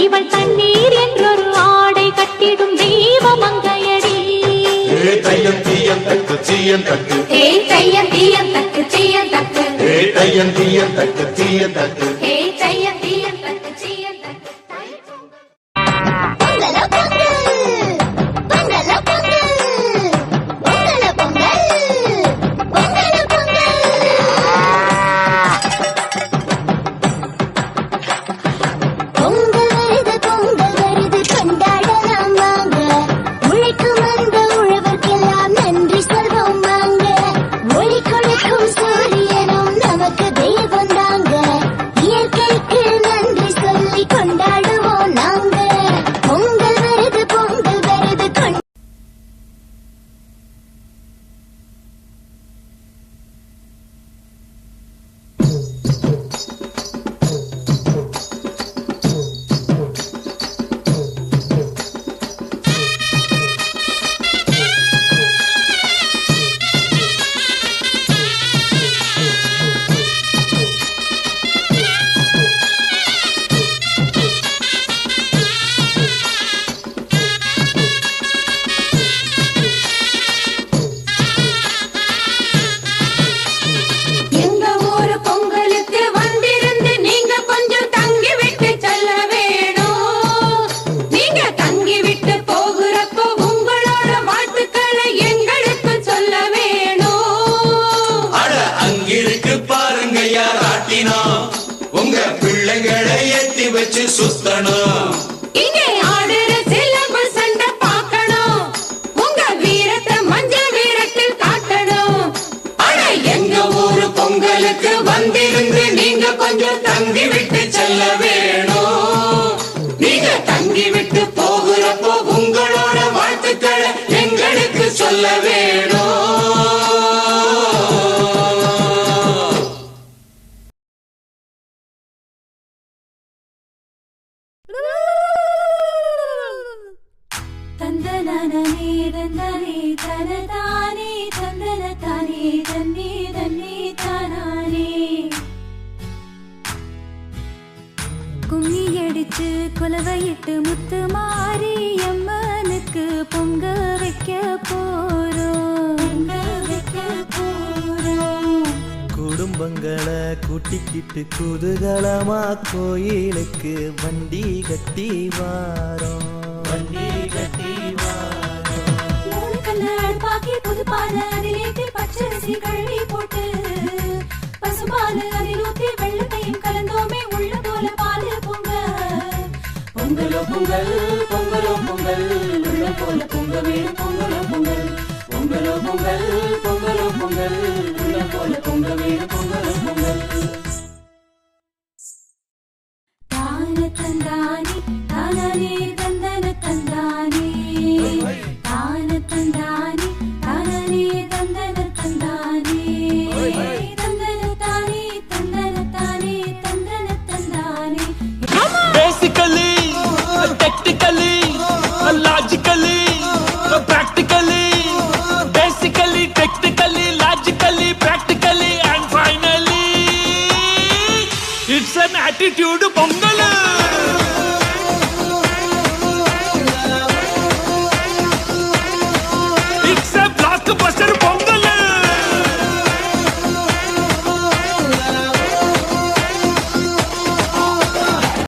இவள் தண்ணீர் என்றொரு ஆடை கட்டிடும் தெய்வ மங்கையடி. தையம் தீயம் தக்கு தீயம் தக்கு தையம் தீயம் தக்கு தீயம் தக்கு தையம் தீயம் தக்கு தீயம் தக்கு தையம் தீயம் தக்கு தீயம் தக்கு. உங்க பிள்ளைகளை ஏத்தி வச்சு சுத்தணும். இங்கே ஆடுற சிலம்பு சண்டை பார்க்கணும். உங்க வீரத்தை மஞ்சள் வீரத்தில் காட்டணும். ஆனா எங்க ஊரு பொங்கலுக்கு வந்திருந்து நீங்க கொஞ்சம் தங்கி விட்டு செல்ல வேணும். நீங்க தங்கி விட்டு போகிறப்போ உங்களோட வாழ்த்துக்களை எங்களுக்கு சொல்ல வேணும். கும்மி அடிச்சு குலவையிட்டு முத்து மாறி அம்மனுக்கு பொங்க வைக்க போறோம். குடும்பங்களை கூட்டிக்கிட்டு குதூகலமா கோயிலுக்கு வண்டி கட்டி வாரோம். பாக்கி புது பால அதிலேத்தி பச்சரிசி கழுவி போட்டு பசுபாலு அதில் ஊத்தி வெள்ளத்தையும் கலந்தோமே உள்ள போல பாலு பொங்க. பொங்கலோ பொங்கல் பொங்கலோ பொங்கல் உள்ள போல பொங்க வேணும். பொங்கலோ பொங்கல் பொங்கலோ பொங்கல் பொங்கலோ பொங்கல் உள்ள போல பொங்க வேணும். பொங்கலோ பொங்கல் தான தந்தானி தானே